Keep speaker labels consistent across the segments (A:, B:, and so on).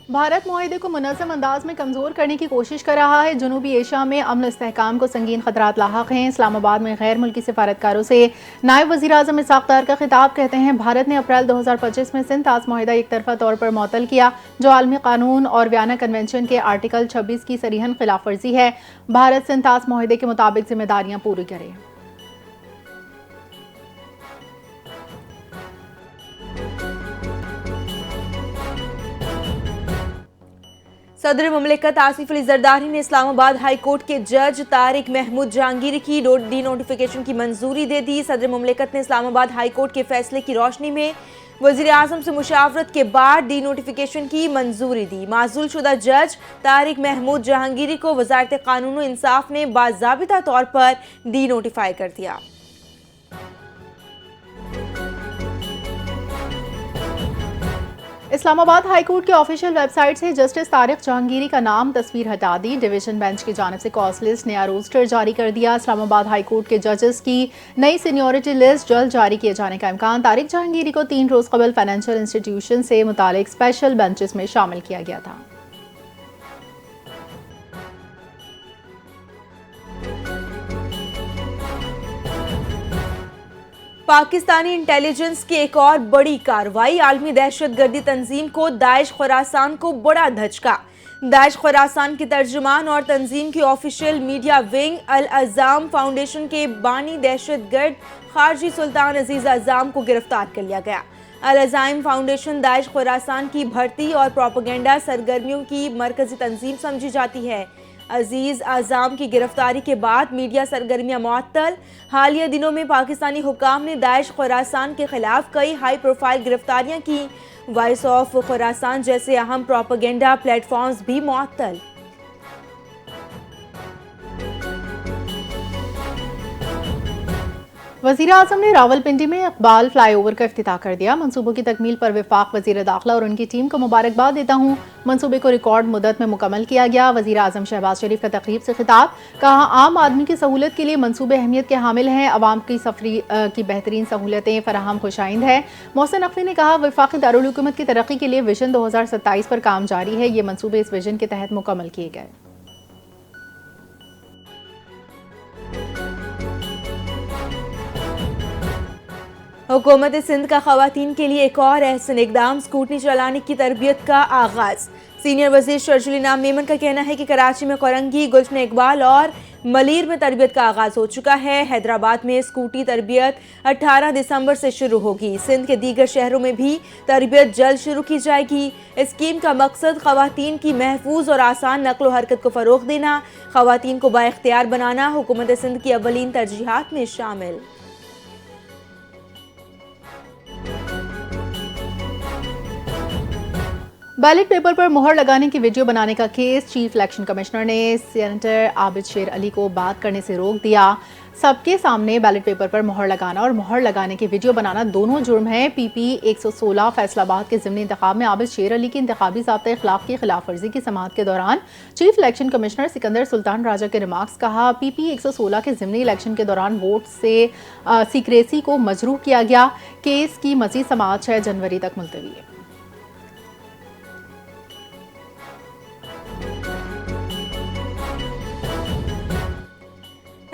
A: भारत मुआहिदे को मुनज़्ज़म अंदाज में कमज़ोर करने की कोशिश कर रहा है। जनूबी एशिया में अमन इस्तेहकाम को संगीन खतरात लाहक हैं। इस्लामाबाद में गैर मुल्की सिफारतकारों से नायब वज़ीर आज़म इसहाक़ डार का खिताब। कहते हैं भारत ने अप्रैल 2025 में सिंध ताज़ मुआहिदा एक तरफा तौर पर मुअत्तल किया, जो आलमी कानून और वियना कन्वेंशन के आर्टिकल 26 की सरीहन खिलाफ वर्जी है। भारत सिंध ताज़ मुआहिदे के मुताबिक जिम्मेदारियाँ पूरी करे।
B: सदर मुमलिकत आसिफ अली जरदारी ने इस्लामाबाद हाई कोर्ट के जज तारिक महमूद जहांगीरी की डी नोटिफिकेशन की मंजूरी दे दी। सदर मुमलिकत ने इस्लामाबाद हाई कोर्ट के फैसले की रोशनी में वज़ीर आज़म से मुशावरत के बाद डी नोटिफिकेशन की मंजूरी दी। माज़ूल शुदा जज तारिक महमूद जहांगीरी को वज़ारत कानून व इंसाफ ने बाज़ाबिता तौर पर डी नोटिफाई कर दिया।
A: इस्लामाबाद हाईकोर्ट के ऑफिशियल वेबसाइट से जस्टिस तारिक जहांगीरी का नाम तस्वीर हटा दी। डिवीजन बेंच की जानिब से कॉस्ट लिस्ट नया रोस्टर जारी कर दिया। इस्लामाबाद हाईकोर्ट के जजेस की नई सीनियरिटी लिस्ट जल्द जारी किए जाने का इम्कान। तारिक जहांगीरी को 3 रोज कबल फाइनेंशियल इंस्टीट्यूशन से मुतालिक स्पेशल बेंचेस में शामिल किया गया था।
B: पाकिस्तानी इंटेलिजेंस की एक और बड़ी कार्रवाई। आलमी दहशतगर्दी तंजीम को दाइश खुरासान को बड़ा धचका। दाइश खुरासान के तर्जुमान और तंजीम की ऑफिशियल मीडिया विंग अल अज़ाम फाउंडेशन के बानी दहशतगर्द खारजी सुल्तान अजीज अज़ाम को गिरफ्तार कर लिया गया। अल अज़ाम फाउंडेशन दाइश खुरासान की भर्ती और प्रोपेगेंडा सरगर्मियों की मरकजी तंजीम समझी जाती है। अजीज आज़ाम की गिरफ्तारी के बाद मीडिया सरगर्मियां मुअत्तल। हालिया दिनों में पाकिस्तानी हुक्काम ने दाइश खुरासान के खिलाफ कई हाई प्रोफाइल गिरफ्तारियां की। वॉइस ऑफ खुरासान जैसे अहम प्रोपेगेंडा प्लेटफॉर्म्स भी मुअत्तल।
A: वज़ीर आज़म ने रावलपिंडी में इकबाल फ्लाईओवर का इफ्तिताह कर दिया। मंसूबों की तकमील पर वफाक वज़ीर दाखिला और उनकी टीम को मुबारकबाद देता हूँ। मंसूबे को रिकॉर्ड मुद्दत में मुकम्मल किया गया। वज़ीर आज़म शहबाज शरीफ का तकरीब से खिताब। कहा, आम आदमी की सहूलत के लिए मंसूबे अहमियत के हामिल हैं। अवाम की सफरी की बेहतरीन सहूलतें फराहम खुशाइंद है। मोहसिन नकवी ने कहा, वफाकी दारुल हुकूमत की तरक्की के लिए विजन 2027 पर काम जारी है। ये मंसूबे इस विजन के तहत मुकम्मल किए गए।
B: हुकूमत सिंध का खवातीन के लिए एक और अहसन इकदाम, स्कूटनी चलाने की तरबियत का आगाज। सीनियर वज़ीर शर्जील इनाम मेमन का कहना है कि कराची में कोरंगी, गुलशन इकबाल और मलीर में तरबियत का आगाज हो चुका है। हैदराबाद में स्कूटी तरबियत 18 दिसंबर से शुरू होगी। सिंध के दीगर शहरों में भी तरबियत जल्द शुरू की जाएगी। स्कीम का मकसद खवातीन की महफूज और आसान नक्ल हरकत को फ़रोग़ देना, खवातीन को बाइख्तियार बनाना हुकूमत सिंध की अव्वलीन तरजीहात में शामिल।
A: बैलेट पेपर पर मोहर लगाने की वीडियो बनाने का केस। चीफ इलेक्शन कमिश्नर ने सेनेटर आबिद शेर अली को बात करने से रोक दिया। सबके सामने बैलेट पेपर पर मोहर लगाना और मोहर लगाने की वीडियो बनाना दोनों जुर्म है। PP 116 फैसलाबाद के ज़िमनी इंतखाब में आबिद शेर अली की इंतखाबी ज़ाब्ता इखलाक की खिलाफ वर्जी की समाअत के दौरान chief election commissioner Sikandar Sultan Raja के रिमार्क्स। कहा, PP 116 के ज़िमनी इलेक्शन के दौरान वोट से सीक्रेसी को मजरूह किया गया। केस की मज़ीद समाअत 6 जनवरी तक मुलतवी है।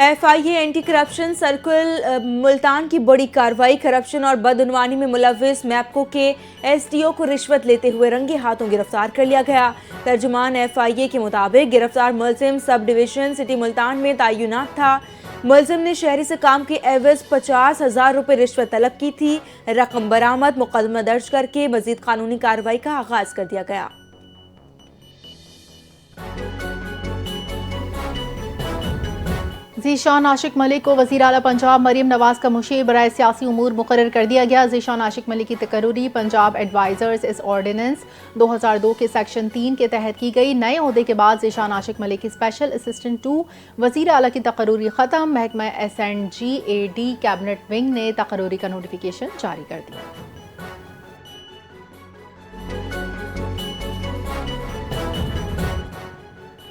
B: FIA anti corruption circle Multan की बड़ी कार्रवाई। करप्शन और बदउनवानी में मुलव्विस मैप्को के SDO को रिश्वत लेते हुए रंगे हाथों गिरफ्तार कर लिया गया। तर्जुमान FIA के मुताबिक गिरफ्तार मुलजिम सब डिवीजन सिटी मुल्तान में तैनात था। मुलजिम ने शहरी से काम के एवज 50,000 रुपये रिश्वत तलब की थी। रकम बरामद, मुकदमा दर्ज करके मजीद कानूनी कार्रवाई का आगाज कर दिया गया।
A: ज़ीशान आशिक मलिक को वज़ीर आला पंजाब मरीम नवाज का मुशीर बराए सियासी उमूर मुकर्रर कर दिया गया। ज़ीशान आशिक मलिक की तकर्री पंजाब एडवाइज़र्स इस ऑर्डिनेंस 2002 के सेक्शन 3 के तहत की गई। नए ओहदे के बाद ज़ीशान आशिक मलिक की स्पेशल असिस्टेंट 2 वज़ीर आला की तकर्री ख़त्म। महकमा SNGAD कैबिनेट विंग ने तकर्री का नोटिफिकेशन जारी कर दिया।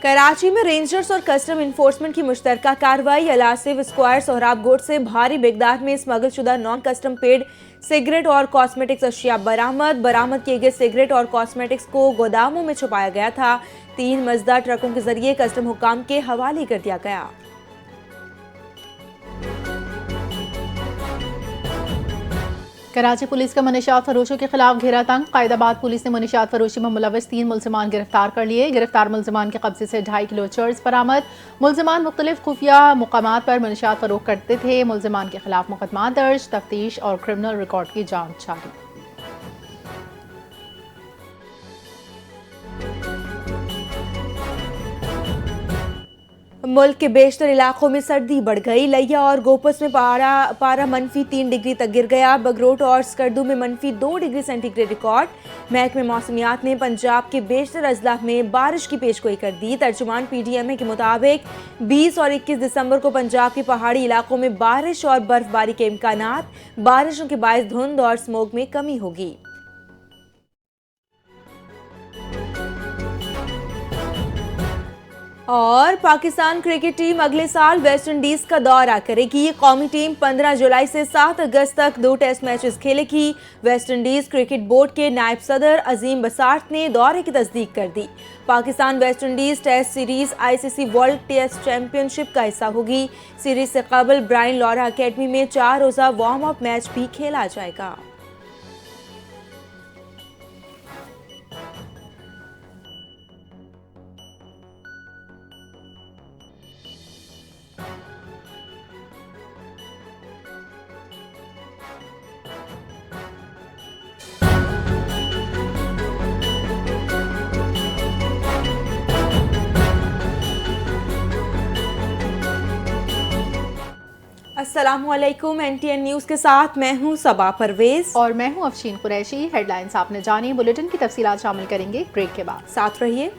B: कराची में रेंजर्स और कस्टम इन्फोर्समेंट की मुश्तरका कार्रवाई। अलासिफ स्क्वायर सोहराब गोट से भारी मिकदार में स्मगल शुदा नॉन कस्टम पेड सिगरेट और कॉस्मेटिक्स अशिया बरामद किए गए सिगरेट और कॉस्मेटिक्स को गोदामों में छुपाया गया था। 3 मजदा ट्रकों के जरिए कस्टम हुकाम के हवाले कर दिया गया।
A: कराची पुलिस का मनशियात फरोशों के खिलाफ घेरा तंग। कायदाबाद पुलिस ने मनशियात फरोशी में मुलविस 3 मुलजमान गिरफ्तार कर लिए। गिरफ्तार मुलजमान के कब्जे से 2.5 किलो चर्स बरामद। मुलजमान मुख्तलिफ खुफिया मुकामात पर मनशियात फरोख करते थे। मुलजमान के खिलाफ मुकदमा दर्ज, तफ्तीश और क्रिमिनल रिकॉर्ड की जांच जारी।
B: मुल्क के बेशतर इलाकों में सर्दी बढ़ गई। लिया और गोपस में पारा -3 डिग्री तक गिर गया। बगरोट और स्कर्दू में -2 डिग्री सेंटीग्रेड रिकॉर्ड। महकमे मौसमियात ने पंजाब के बेशतर अजला में बारिश की पेशगोई कर दी। तर्जुमान PDMA के मुताबिक 20 और 21 दिसंबर को पंजाब के पहाड़ी इलाकों में बारिश और बर्फबारी के इम्कानात। बारिशों के बायस धुंध और स्मोक में कमी होगी। और पाकिस्तान क्रिकेट टीम अगले साल वेस्ट इंडीज का दौरा करेगी। कौमी टीम 15 जुलाई से 7 अगस्त तक 2 टेस्ट मैचेस खेलेगी। वेस्ट इंडीज क्रिकेट बोर्ड के नायब सदर अजीम बसार्ट ने दौरे की तस्दीक कर दी। Pakistan West Indies test series ICC world test championship का हिस्सा होगी। सीरीज से कबल ब्रायन लॉरा अकेडमी में 4 रोजा वार्म अप मैच भी खेला जाएगा। अस्सलामुअलैकुम। NTN न्यूज़ के साथ मैं हूं सबा परवेज
A: और मैं हूं अफशीन कुरैशी। हेडलाइंस आपने जानी, बुलेटिन की तफसीलात शामिल करेंगे ब्रेक के बाद।
B: साथ रहिए।